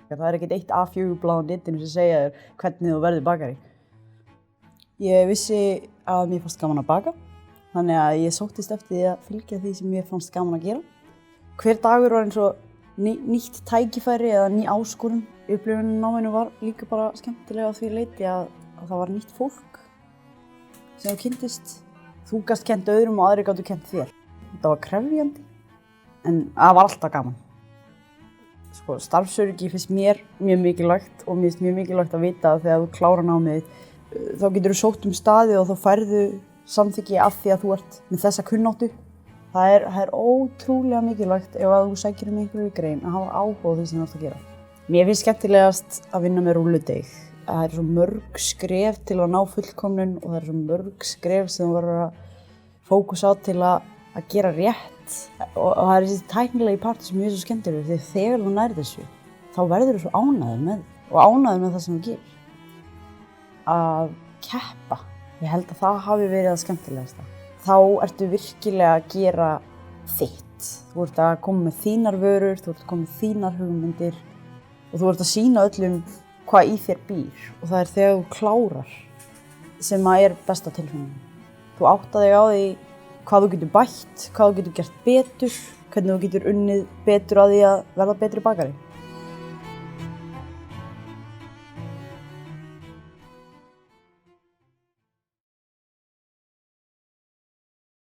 Það er ekkert eitt A4-blað á netinu sem segja þér hvernig þú verður bakari. Ég vissi að mér fannst gaman að baka, þannig að ég sóttist eftir því að fylgja því sem mér fannst gaman að gera. Hver dagur var eins og nýtt tækifæri eða ný áskorun. Upplifunin á náminu var líka bara skemmtilega að því leyti að það var nýtt fólk sem þú kynntist. Þú gast kennt öðrum og aðrir gátu kennt þér. Þetta var krefjandi, en það var alltaf gaman. Sko, starfsöryggi finnst mér mjög mikilvægt og mér finnst mjög mikilvægt að vita að þegar þú klárar námið þá getur þú sótt staði og þá færðu samþykki af því að þú ert með þessa kunnáttu. Það er ótrúlega mikilvægt ef að þú sækir einhverju grein að hafa áhuga á því sem þú ert að gera. Mér finnst skemmtilegast að vinna með rúlludeig. Það er svo mörg skref til að ná fullkomnun og það er svo mörg skref sem þú verður að fókusa á til að gera rétt. Og það er þessi tæknilegi partur sem ég er svo skemmtilegur því þegar þú nærð þessu þá verður þú svo ánægður með og ánægður með það sem þú gerir. Að keppa, ég held að það hafi verið það skemmtilegasta. Þá ertu virkilega að gera þitt. Þú ert að koma með þínar vörur, þú ert að koma með þínar hugmyndir og þú ert að sýna öllum hvað í þér býr og það er þegar þú klárar sem að er besta tilfinningin. Þú áttar þig á því hvað þú getur bætt, hvað þú getur gert betur, hvernig þú getur unnið betur að því að verða betri bakari.